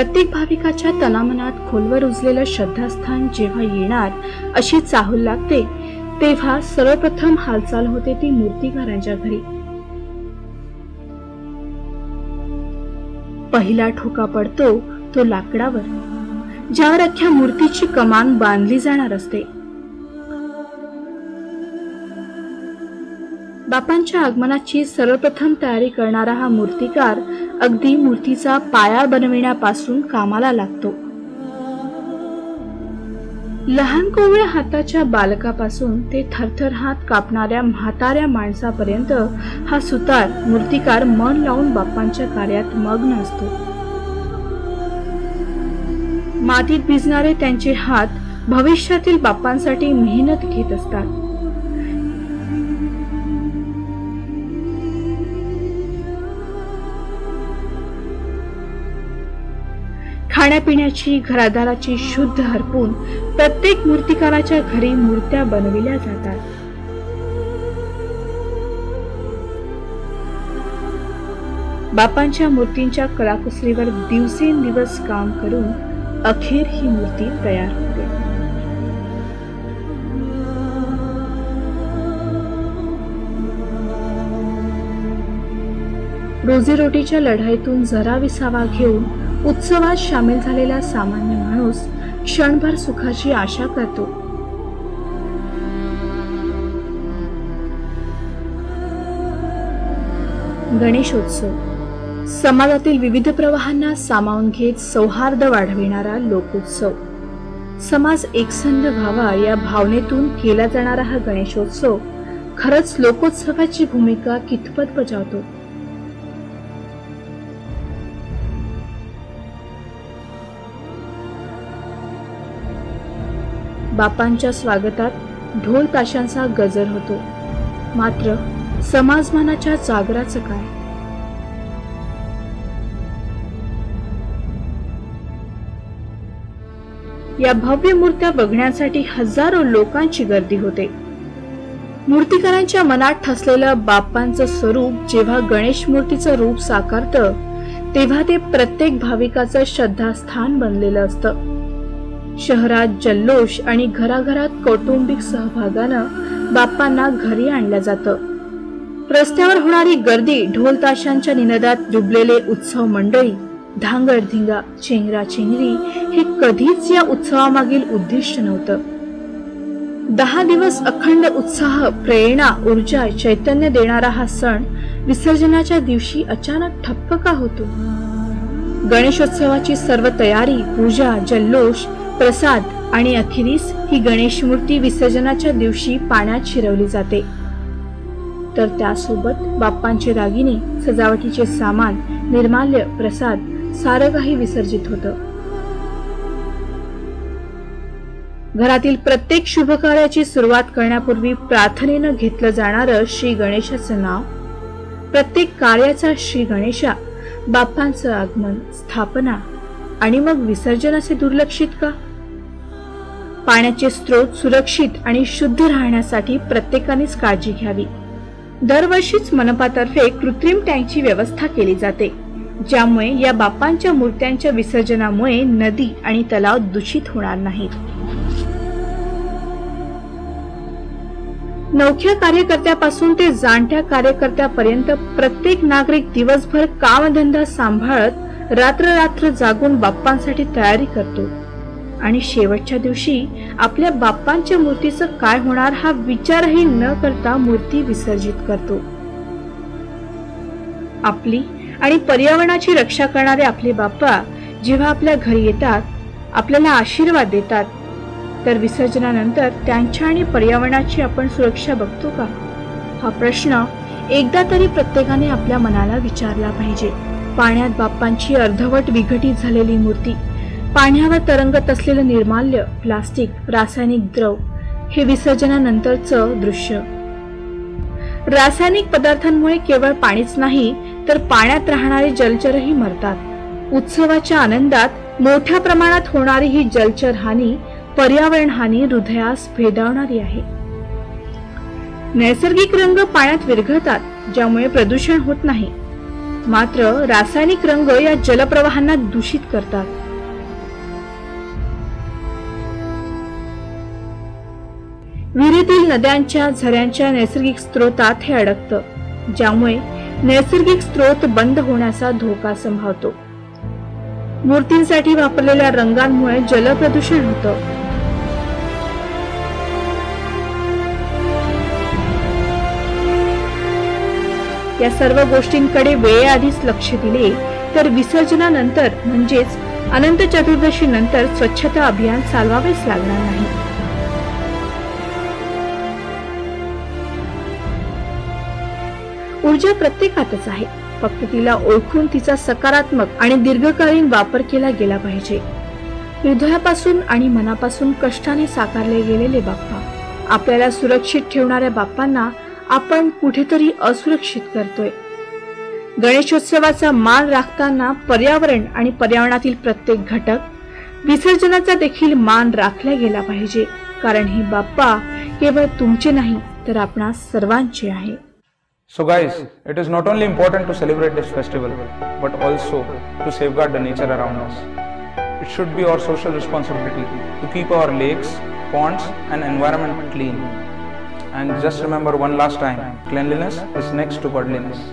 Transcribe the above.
प्रत्येक भाविकाच्या तनामनात खोलवर रुजलेलं श्रद्धास्थान जेव्हा येणार अशी चाहूल लागते, तेव्हा सर्वप्रथम हालचाल होते ती मूर्तिकारांच्या घरी. पहिला ठोका पडतो तो लाकडावर, ज्यावर अख्ख्या मूर्तीची कमान बांधली जाणार असते. बापांच्या आगमनाची सर्वप्रथम तयारी करणारा हा मूर्तिकार अगदी मूर्तीचा पाया बनविण्यापासून कामाला लागतो. लहान कोवळ्या हाताच्या बालकापासून ते थरथर हात कापणाऱ्या म्हाताऱ्या माणसापर्यंत हा सुतार मूर्तिकार मन लावून बाप्पांच्या कार्यात मग्न असतो. मातीत भिजणारे त्यांचे हात भविष्यातील बाप्पांसाठी मेहनत घेत असतात. खाण्यापिण्याची घरादाराची शुद्ध हरपून प्रत्येक मूर्तिकाराच्या घरी मूर्त्या बनविल्या जातात. बापांच्या मूर्तींच्या कलाकुसरीवर दिवसेंदिवस काम करून अखेर ही मूर्ती तयार होते. रोजीरोटीच्या लढाईतून जरा विसावा घेऊन उत्सवात सामील झालेला सामान्य माणूस क्षणभर सुखाची आशा करतो. गणेशोत्सव समाजातील विविध प्रवाहांना सामावून घेत सौहार्द वाढविणारा लोकोत्सव. समाज एकसंध व्हावा या भावनेतून केला जाणारा हा गणेशोत्सव खरंच लोकोत्सवाची भूमिका कितपत बजावतो? बापांच्या स्वागतात ढोल ताशांचा गजर होतो, मात्र समाजमानाच्या जागराचं काय? या भव्य मूर्त्या बघण्यासाठी हजारो लोकांची गर्दी होते. मूर्तिकारांच्या मनात ठसलेलं बाप्पांचं स्वरूप जेव्हा गणेश मूर्तीचं रूप साकारतं, तेव्हा ते प्रत्येक भाविकाचं श्रद्धास्थान बनलेलं असतं. शहरात जल्लोष आणि घराघरात कौटुंबिक सहभागानं बाप्पांना घरी आणलं जातं. रस्त्यावर होणारी गर्दी, ढोल ताशांच्या निनादात डुबलेले उत्सव मंडळी, धांगडधिंगा, चेंगराचेंगरी हे कधीच या उत्सवामागील उद्दिष्ट नव्हतं. 10 दिवस अखंड उत्साह, प्रेरणा, ऊर्जा, चैतन्य देणारा हा सण विसर्जनाच्या दिवशी अचानक ठप्प का होतो? गणेशोत्सवाची सर्व तयारी, पूजा, जल्लोष, प्रसाद आणि अखेरीस ही गणेश मूर्ती विसर्जनाच्या दिवशी पाण्यात शिरवली जाते. तर त्यासोबत बाप्पांचे दागिने, सजावटीचे सामान, निर्माल्य, प्रसाद सारं काही विसर्जित होतं. घरातील प्रत्येक शुभ कार्याची सुरुवात करण्यापूर्वी प्रार्थनेनं घेतलं जाणारं श्री गणेशाचं नाव, प्रत्येक कार्याचा श्री गणेशा, बाप्पांचं आगमन, स्थापना आणि मग विसर्जन असे दुर्लक्षित का? पाण्याचे स्रोत सुरक्षित आणि शुद्ध राहण्यासाठी प्रत्येकानेच काळजी घ्यावी. दरवर्षीच मनपातर्फे कृत्रिम टँकची व्यवस्था केली जाते, ज्यामुळे या बाप्पांच्या मूर्त्यांच्या विसर्जनामुळे नदी आणि तलाव दूषित होणार नाहीत. नवख्या कार्यकर्त्यापासून ते जाणत्या कार्यकर्त्यापर्यंत प्रत्येक नागरिक दिवसभर कामधंदा सांभाळत रात्र जागून बाप्पांसाठी तयारी करतो आणि शेवटच्या दिवशी आपल्या बाप्पांच्या मूर्तीचं काय होणार हा विचारही न करता मूर्ती विसर्जित करतो. आपली आणि पर्यावरणाची रक्षा करणारे आपले बाप्पा जेव्हा आपल्या घरी येतात, आपल्याला आशीर्वाद देतात, तर विसर्जनानंतर त्यांच्या आणि पर्यावरणाची आपण सुरक्षा बघतो का? हा प्रश्न एकदा तरी प्रत्येकाने आपल्या मनाला विचारला पाहिजे. पाण्यात बाप्पांची अर्धवट विघटित झालेली मूर्ती, पाण्यावर तरंगत असलेलं निर्माल्य, प्लास्टिक, रासायनिक द्रव हे विसर्जनानंतरचं दृश्य. रासायनिक पदार्थांमुळे केवळ पाणीच नाही तर पाण्यात राहणारे जलचरही मरतात. उत्सवाच्या आनंदात मोठ्या प्रमाणात होणारी ही जलचर हानी, पर्यावरण हानी हृदयास भेदावणारी आहे. नैसर्गिक रंग पाण्यात विरघळतात, ज्यामुळे प्रदूषण होत नाही. मात्र रासायनिक रंग या जलप्रवाहांना दूषित करतात. विहिरीतील नद्यांच्या झऱ्यांच्या नैसर्गिक स्रोतात हे अडकतं, ज्यामुळे नैसर्गिक स्रोत बंद होण्याचा धोका संभावतो. मूर्तींसाठी वापरलेल्या रंगांमुळे जलप्रदूषण होतं. या सर्व गोष्टींकडे वेळेआधीच लक्ष दिले तर विसर्जनानंतर म्हणजेच अनंत चतुर्दशी नंतर स्वच्छता अभियान चालवावेच लागणार नाही. ऊर्जा प्रत्येकातच आहे, फक्त तिला ओळखून तिचा सकारात्मक आणि दीर्घकालीन वापर केला गेला पाहिजे. हृदयापासून आणि मनापासून कष्टाने साकारले गेलेले बाप्पा, आपल्याला सुरक्षित ठेवणाऱ्या बाप्पांना आपण कुठेतरी असुरक्षित करतोय. गणेशोत्सवाचा मान राखताना पर्यावरण आणि पर्यावरणातील प्रत्येक घटक विसर्जनाचा देखील मान राखला गेला पाहिजे, कारण हे बाप्पा केवळ तुमचे नाही तर आपणा सर्वांचे आहे. So guys, it is not only important to celebrate this festival, but also to safeguard the nature around us. It should be our social responsibility to keep our lakes, ponds and environment clean. And just remember one last time, cleanliness is next to godliness.